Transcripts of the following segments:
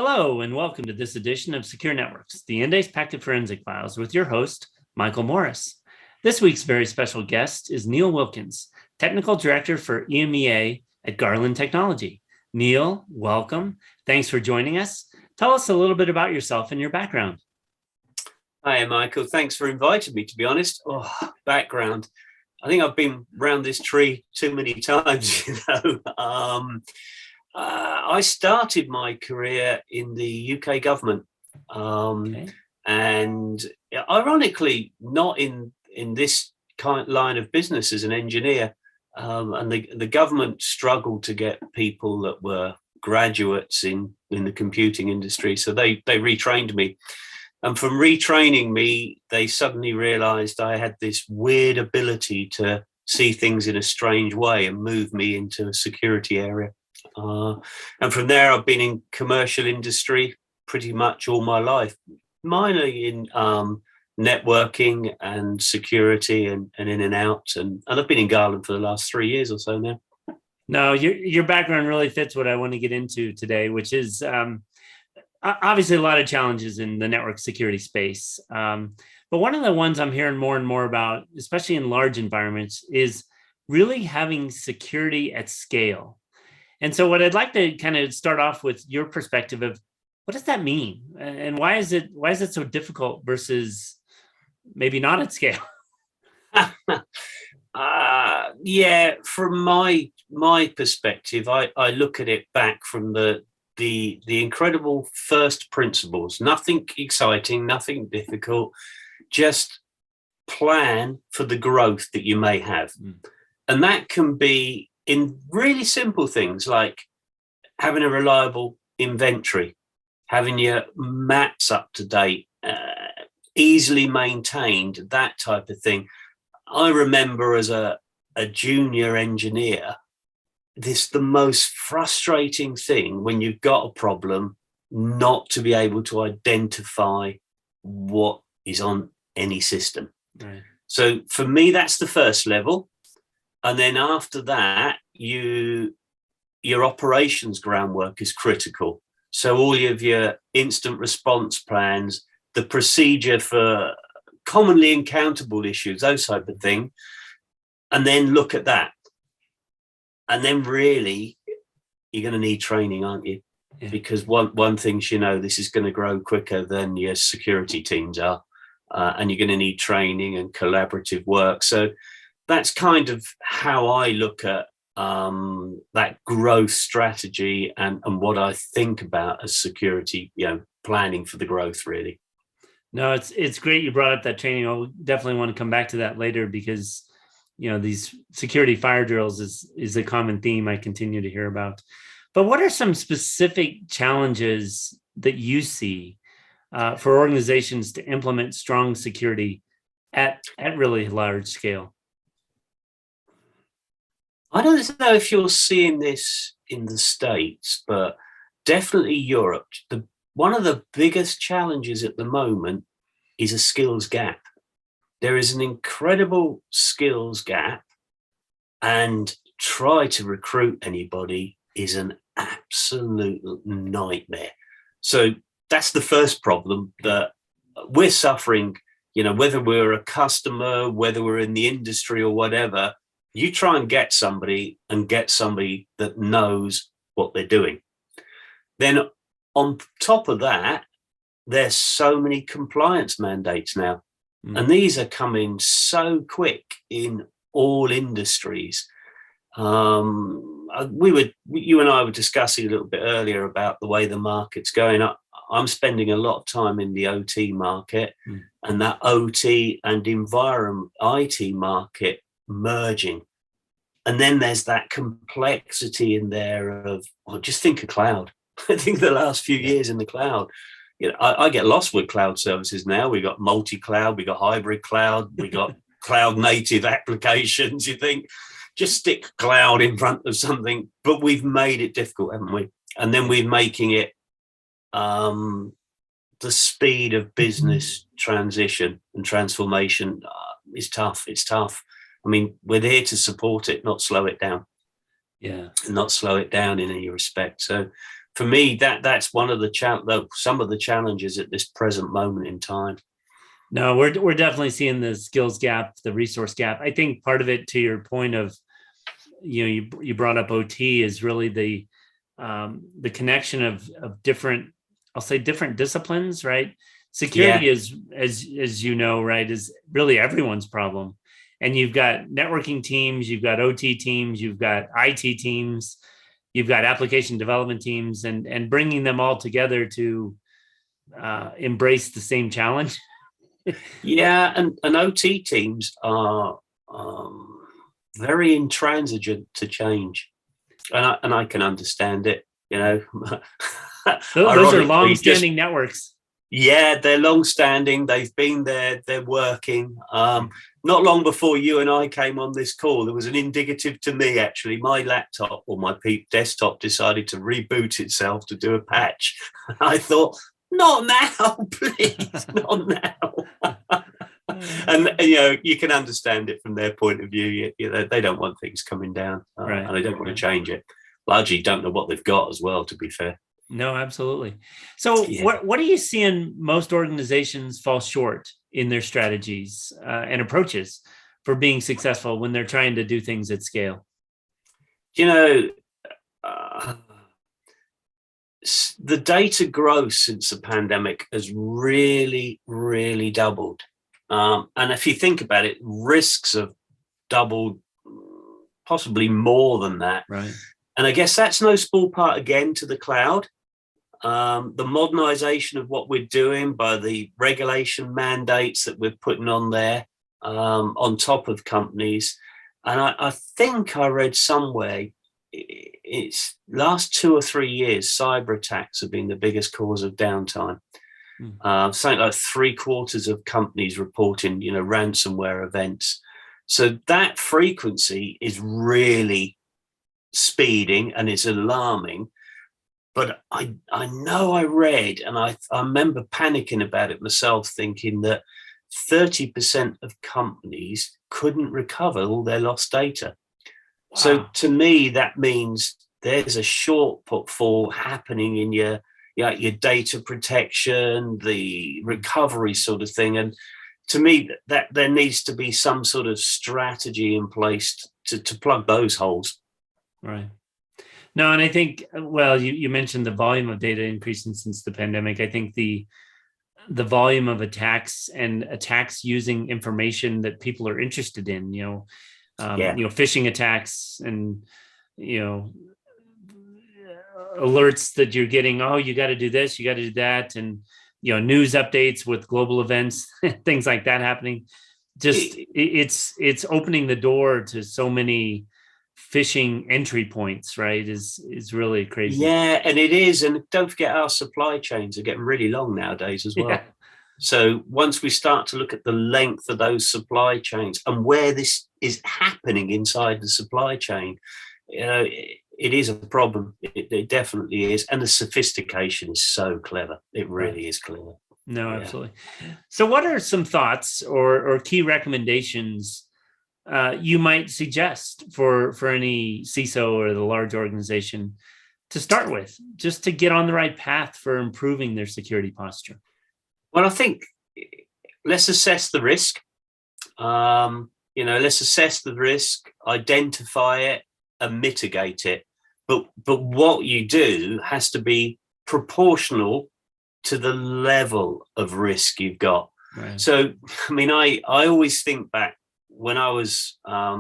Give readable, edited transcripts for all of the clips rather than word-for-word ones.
Hello, and welcome to this edition of Secure Networks, the Endace Packet Forensic Files with your host, Michael Morris. This week's very special guest is Neil Wilkins, Technical Director for EMEA at Garland Technology. Neil, welcome. Thanks for joining us. Tell us a little bit about yourself and your background. Hi, Michael. Thanks for inviting me, to be honest. Background. I think I've been around this tree too many times, I started my career in the UK government, and ironically, not in this kind of line of business as an engineer. And the government struggled to get people that were graduates in the computing industry, so they retrained me. And from retraining me, they suddenly realised I had this weird ability to see things in a strange way and move me into a security area. And from there, I've been in commercial industry pretty much all my life, mainly in networking and security and in and out. And I've been in Garland for the last 3 years or so now. No, your background really fits what I want to get into today, which is obviously a lot of challenges in the network security space. But one of the ones I'm hearing more and more about, especially in large environments, is really having security at scale. And so what I'd like to kind of start off with your perspective of what does that mean? And why is it so difficult versus maybe not at scale? From my perspective, I look at it back from the incredible first principles. Nothing exciting, nothing difficult, just plan for the growth that you may have. And that can be in really simple things like having a reliable inventory, having your maps up to date, easily maintained, that type of thing. I remember as a junior engineer, the most frustrating thing when you've got a problem, not to be able to identify what is on any system. Right. So for me, that's the first level. And then after that, your operations groundwork is critical. So all of your instant response plans, the procedure for commonly encounterable issues, those type of thing, and then look at that. And then really, you're going to need training, aren't you? Yeah. Because one thing, this is going to grow quicker than your security teams are, and you're going to need training and collaborative work. So that's kind of how I look at that growth strategy and what I think about as security, planning for the growth, really. No, it's great you brought up that training. I'll definitely want to come back to that later because, these security fire drills is a common theme I continue to hear about. But what are some specific challenges that you see for organizations to implement strong security at really large scale? I don't know if you're seeing this in the States, but definitely Europe. One of the biggest challenges at the moment is a skills gap. There is an incredible skills gap, and try to recruit anybody is an absolute nightmare. So that's the first problem that we're suffering, whether we're a customer, whether we're in the industry or whatever. You try and get somebody that knows what they're doing. Then on top of that, there's so many compliance mandates now. And these are coming so quick in all industries. You and I were discussing a little bit earlier about the way the market's going up. I'm spending a lot of time in the OT market, and that OT and environment IT market merging. And then there's that complexity in there of, just think of cloud. I think the last few years in the cloud, I get lost with cloud services now. We got multi-cloud, we got hybrid cloud, we got cloud native applications. You think, just stick cloud in front of something, but we've made it difficult, haven't we? And then we're making it the speed of business transition and transformation is tough. It's tough. I mean, we're there to support it, not slow it down. Yeah. And not slow it down in any respect. So for me, that's one of the some of the challenges at this present moment in time. No, we're definitely seeing the skills gap, the resource gap. I think part of it, to your point of, you brought up OT, is really the connection of different, I'll say different disciplines, right? Security is, as you know, right, is really everyone's problem. And you've got networking teams, you've got OT teams, you've got IT teams, you've got application development teams, and bringing them all together to embrace the same challenge. Yeah, and OT teams are very intransigent to change, and I can understand it. Those are long-standing networks. Yeah, they're long-standing. They've been there. They're working. Not long before you and I came on this call, there was an indicative to me, actually. My laptop or my desktop decided to reboot itself to do a patch. I thought, not now, please, not now. And you can understand it from their point of view. They don't want things coming down, right, and they don't want to change it. Largely don't know what they've got as well, to be fair. No, absolutely. So what are you seeing most organizations fall short in their strategies and approaches for being successful when they're trying to do things at scale? The data growth since the pandemic has really, really doubled. And if you think about it, risks have doubled, possibly more than that. Right. And I guess that's no small part, again, to the cloud. The modernization of what we're doing by the regulation mandates that we're putting on there, on top of companies. And I think I read somewhere, it's last 2 or 3 years, cyber attacks have been the biggest cause of downtime. Something like 3/4 of companies reporting, ransomware events. So that frequency is really speeding and is alarming. But I know I read, and I remember panicking about it myself, thinking that 30% of companies couldn't recover all their lost data. Wow. So to me, that means there's a shortfall happening in your data protection, the recovery sort of thing. And to me, that there needs to be some sort of strategy in place to plug those holes. Right. No, and I think, well, you mentioned the volume of data increasing since the pandemic. I think the volume of attacks and attacks using information that people are interested in, phishing attacks and, alerts that you're getting, oh, you got to do this, you got to do that. And, news updates with global events, things like that happening. Just it's opening the door to so many phishing entry points, right? Is really crazy. Yeah, and it is. And don't forget, our supply chains are getting really long nowadays as well. Yeah. So once we start to look at the length of those supply chains and where this is happening inside the supply chain, it is a problem. It definitely is. And the sophistication is so clever. It really is clever. No, absolutely. So what are some thoughts or key recommendations you might suggest for any CISO or the large organization to start with, just to get on the right path for improving their security posture? Well, I think let's assess the risk. Let's assess the risk, identify it, and mitigate it. But what you do has to be proportional to the level of risk you've got. Right. So, I always think back when I was, I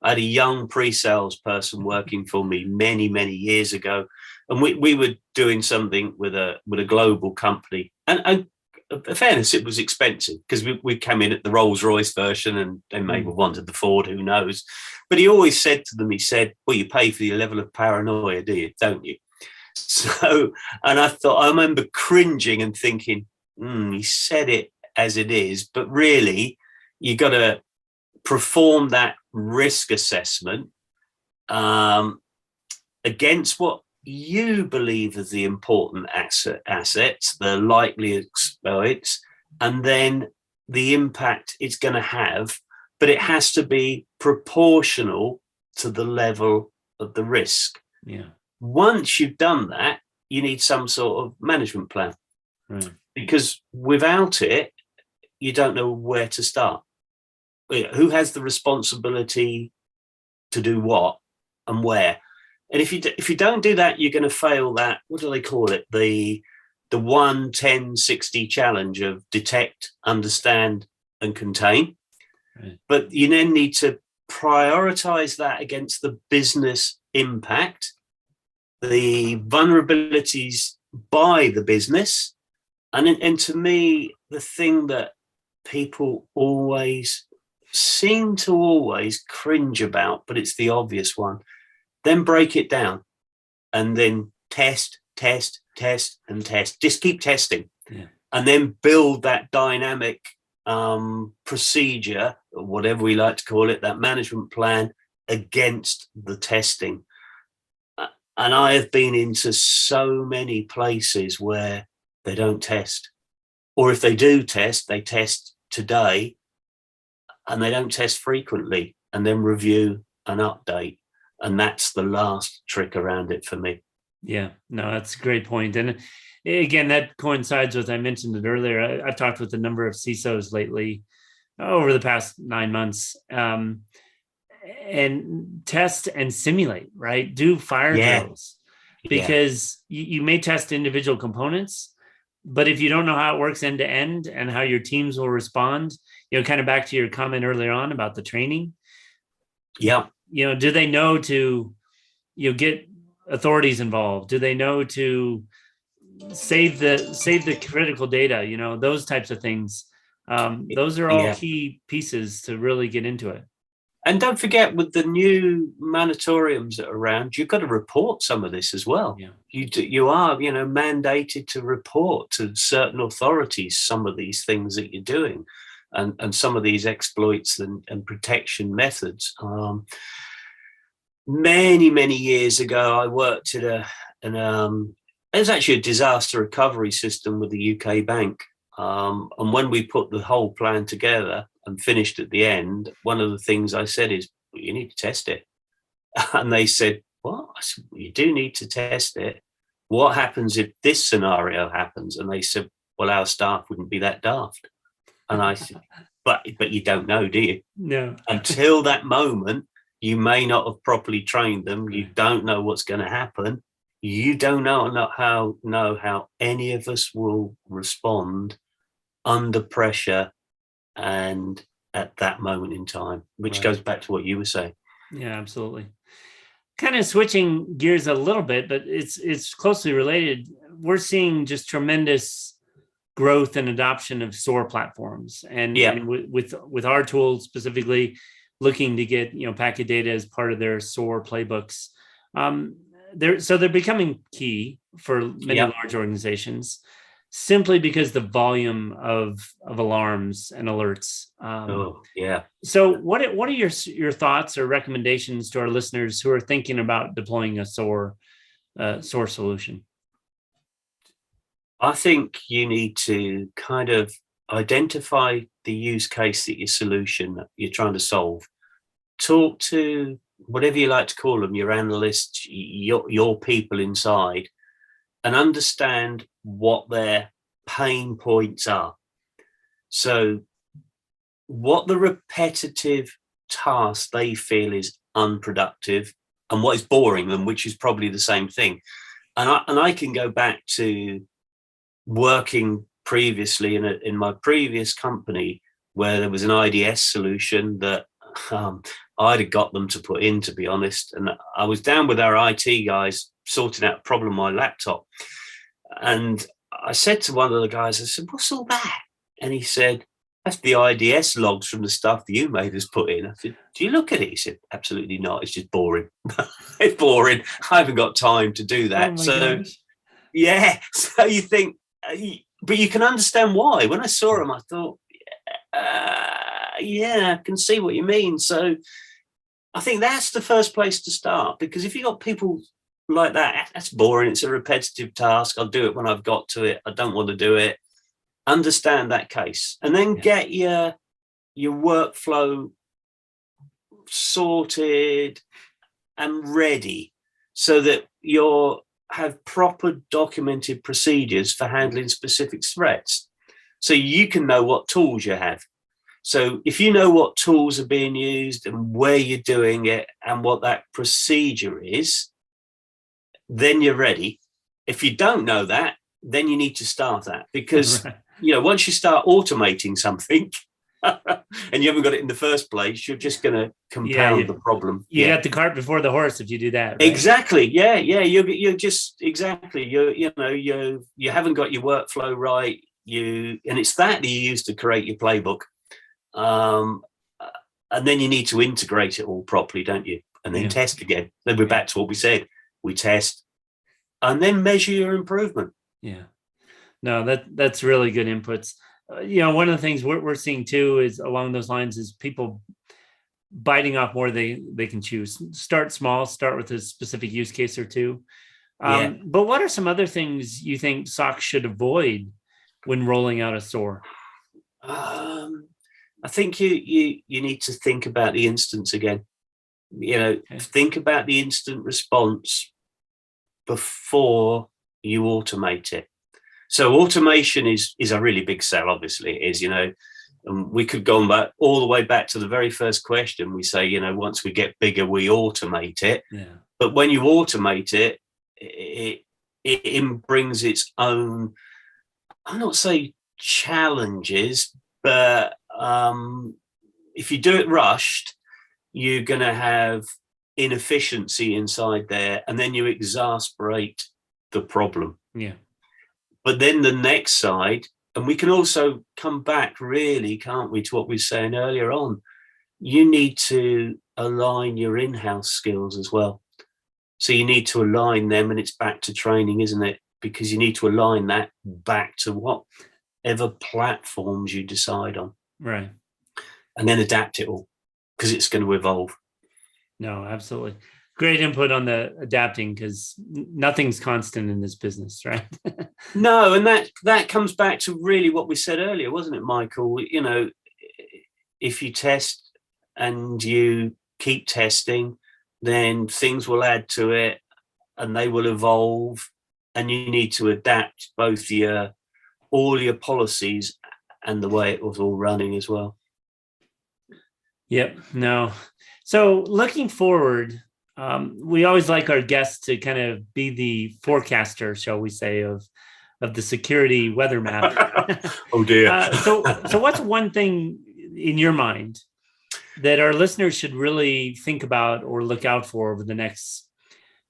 had a young pre-sales person working for me many, many years ago, and we were doing something with a global company. And in fairness, it was expensive because we came in at the Rolls-Royce version, and they maybe wanted the Ford, who knows. But he always said to them, well, you pay for your level of paranoia, don't you? So, and I remember cringing and thinking, he said it as it is, but really, you got to perform that risk assessment against what you believe is the important assets, the likely exploits, and then the impact it's going to have, but it has to be proportional to the level of the risk. Yeah. Once you've done that, you need some sort of management plan, Right. because without it, you don't know where to start. Who has the responsibility to do what and where? And if you don't do that, you're going to fail that. What do they call it? The 1-10-60 challenge of detect, understand, and contain. Right. But you then need to prioritize that against the business impact, the vulnerabilities by the business, and to me, the thing that people always seem to always cringe about, but it's the obvious one. Then break it down, and then test, and test. Just keep testing, and then build that dynamic procedure, or whatever we like to call it, that management plan against the testing. And I have been into so many places where they don't test, or if they do test, they test today, and they don't test frequently, and then review and update. And that's the last trick around it for me. Yeah, no, that's a great point. And again, that coincides with, I mentioned it earlier, I've talked with a number of CISOs lately over the past 9 months, and test and simulate, right? Do fire drills, because you may test individual components, but if you don't know how it works end to end and how your teams will respond, kind of back to your comment earlier on about the training. Yeah. Do they know to, get authorities involved? Do they know to save the critical data? Those types of things. Those are all key pieces to really get into it. And don't forget, with the new manatoriums that are around, you've got to report some of this as well. Yeah. You are, mandated to report to certain authorities some of these things that you're doing, and some of these exploits and protection methods. Many years ago, I worked at it was actually a disaster recovery system with the UK bank. And when we put the whole plan together and finished at the end, one of the things I said is, well, you need to test it. And they said, what? I said, well, you do need to test it. What happens if this scenario happens? And they said, well, our staff wouldn't be that daft. And I said, but you don't know, do you? No. Until that moment, you may not have properly trained them. You don't know what's going to happen. You don't know how any of us will respond under pressure and at that moment in time, which goes back to what you were saying. Yeah, absolutely. Kind of switching gears a little bit, but it's closely related. We're seeing just tremendous growth and adoption of SOAR platforms, and with our tools specifically, looking to get packet data as part of their SOAR playbooks. They're becoming key for many large organizations, simply because the volume of alarms and alerts. So what are your thoughts or recommendations to our listeners who are thinking about deploying a SOAR solution? I think you need to kind of identify the use case that you're trying to solve. Talk to whatever you like to call them, your analysts, your people inside, and understand what their pain points are. So what the repetitive task they feel is unproductive, and what is boring them, which is probably the same thing. And I can go back to working previously in my previous company, where there was an IDS solution that I'd have got them to put in, to be honest. And I was down with our IT guys sorting out a problem on my laptop. And I said to one of the guys, I said, what's all that? And he said, that's the IDS logs from the stuff that you made us put in. I said, do you look at it? He said, absolutely not. It's just boring. It's boring. I haven't got time to do that. Gosh. So you think, but you can understand why. When I saw him, I thought, I can see what you mean. So I think that's the first place to start, because if you've got people like that, that's boring. It's a repetitive task. I'll do it when I've got to it. I don't want to do it. Understand that case, and then get your workflow sorted and ready, so that you're have proper documented procedures for handling specific threats. So you can know what tools you have. So if you know what tools are being used and where you're doing it and what that procedure is, then you're ready. If you don't know that, then you need to start that, because Right. once you start automating something and you haven't got it in the first place, you're just going to compound the problem. You got the cart before the horse if you do that. Right? Exactly. Yeah. You're just exactly. You haven't got your workflow right. And it's that you use to create your playbook. And then you need to integrate it all properly, don't you? And then test again. Then we're back to what we said. We test and then measure your improvement. Yeah. No, that's really good inputs. One of the things we're seeing too is along those lines is people biting off more they can choose. Start small, start with a specific use case or two. But what are some other things you think SOC should avoid when rolling out a SOAR? I think you need to think about the instance again. Think about the instant response before you automate it. So automation is a really big sell, obviously it is, and we could go back all the way back to the very first question. We say, once we get bigger, we automate it. Yeah. But when you automate it, it brings its own, I'll not say challenges, but if you do it rushed, you're going to have inefficiency inside there, and then you exasperate the problem. Yeah. But then the next side, and we can also come back really, can't we, to what we were saying earlier on, you need to align your in-house skills as well. So you need to align them, and it's back to training, isn't it? Because you need to align that back to whatever platforms you decide on. Right. And then adapt it all, because it's going to evolve. No, absolutely. Great input on the adapting, because nothing's constant in this business, right? No, and that comes back to really what we said earlier, wasn't it, Michael? If you test and you keep testing, then things will add to it and they will evolve, and you need to adapt both all your policies and the way it was all running as well. Yep. No. So looking forward, we always like our guests to kind of be the forecaster, shall we say, of the security weather map. Oh dear. So what's one thing in your mind that our listeners should really think about or look out for over the next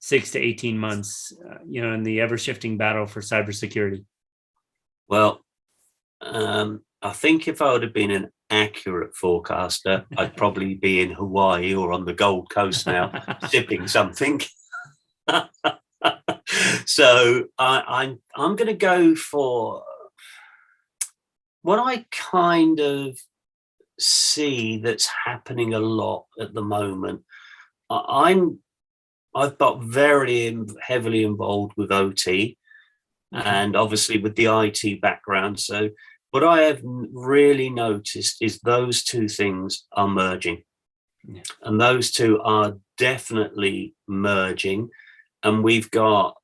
6 to 18 months, in the ever-shifting battle for cybersecurity? Well, I think if I would have been an accurate forecaster, I'd probably be in Hawaii or on the Gold Coast now, sipping something. So I'm going to go for what I kind of see that's happening a lot at the moment. I've got very heavily involved with OT, and obviously with the IT background. So what I have really noticed is those two things are merging. Yeah. And those two are definitely merging. And we've got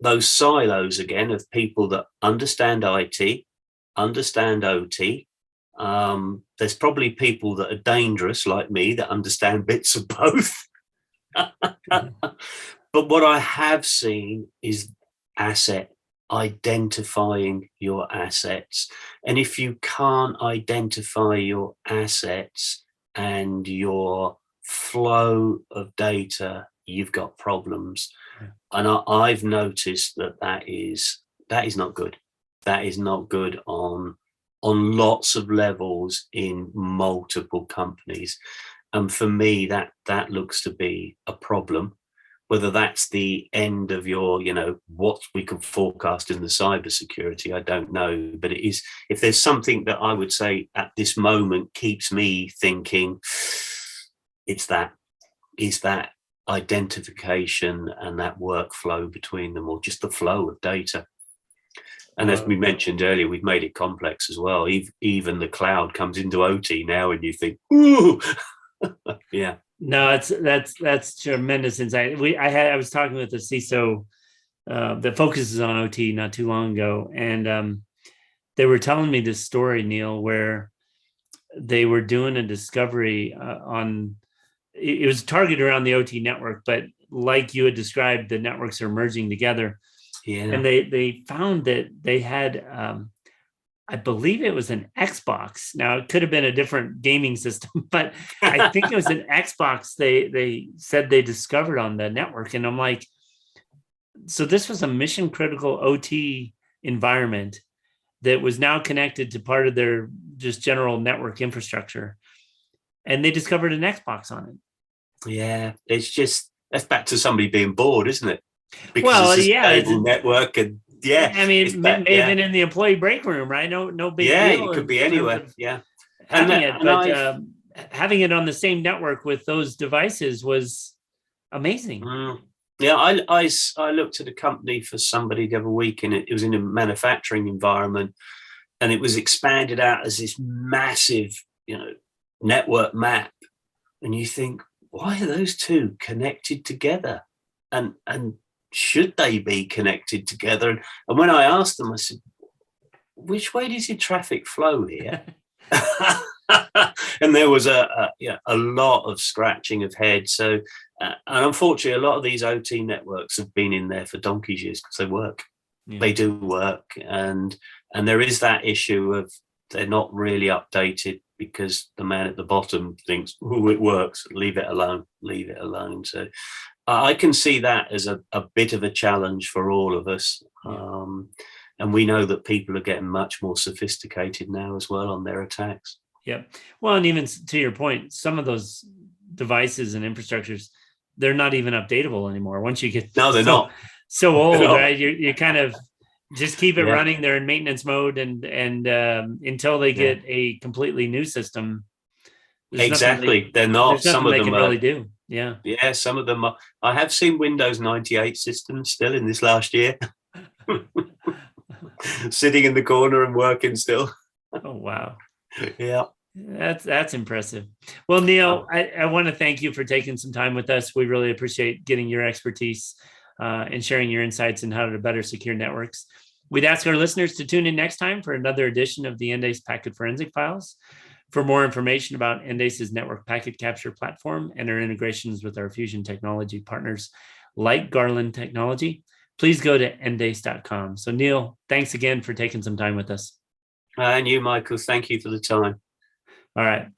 those silos again of people that understand IT, understand OT. There's probably people that are dangerous like me that understand bits of both. But what I have seen is identifying your assets. And if you can't identify your assets and your flow of data, you've got problems. Yeah. And I've noticed that is not good. That is not good on lots of levels in multiple companies. And for me, that looks to be a problem. Whether that's the end of your, what we can forecast in the cybersecurity, I don't know. But it is, if there's something that I would say at this moment keeps me thinking, is that identification and that workflow between them, or just the flow of data. And as we mentioned earlier, we've made it complex as well. Even the cloud comes into OT now, and you think, ooh, yeah. No, that's tremendous insight. I was talking with the CISO that focuses on OT not too long ago, and they were telling me this story, Neil, where they were doing a discovery on. It was targeted around the OT network, but like you had described, the networks are merging together. Yeah. And they found that they had, I believe it was an Xbox. Now it could have been a different gaming system, but I think it was an Xbox. They said they discovered on the network, and I'm like, so this was a mission critical OT environment that was now connected to part of their just general network infrastructure, and they discovered an Xbox on it. Yeah, it's just, that's back to somebody being bored, isn't it? Because Well, it's a yeah, stable network, and yeah, I mean, it may have yeah, been in the employee break room, right? No big yeah, deal it could in be terms anywhere. of Yeah, having it, and but I've having it on the same network with those devices was amazing. yeah, I looked at a company for somebody the other week, and it was in a manufacturing environment, and it was expanded out as this massive, network map, and you think, why are those two connected together, and should they be connected together? And when I asked them, I said, which way does your traffic flow here? And there was a lot of scratching of heads. So, and unfortunately, a lot of these OT networks have been in there for donkey's years because they work. Yeah. They do work, and there is that issue of they're not really updated because the man at the bottom thinks, "Oh, it works. Leave it alone. Leave it alone." So, I can see that as a bit of a challenge for all of us. Yeah. And we know that people are getting much more sophisticated now as well on their attacks. Yep. Well, and even to your point, some of those devices and infrastructures, they're not even updatable anymore. Once you get no, they're not so old, right? You kind of just keep it running. They're in maintenance mode, and until they get a completely new system. Exactly, they're not. Some of them they can really do. Yeah. Yeah, some of them are. I have seen Windows 98 systems still in this last year. Sitting in the corner and working still. Oh, wow. Yeah. That's impressive. Well, Neil, I want to thank you for taking some time with us. We really appreciate getting your expertise and sharing your insights on how to better secure networks. We'd ask our listeners to tune in next time for another edition of the Endace Packet Forensic Files. For more information about Endace's network packet capture platform and our integrations with our fusion technology partners like Garland Technology, please go to endace.com. So, Neil, thanks again for taking some time with us. And you, Michael, thank you for the time. All right.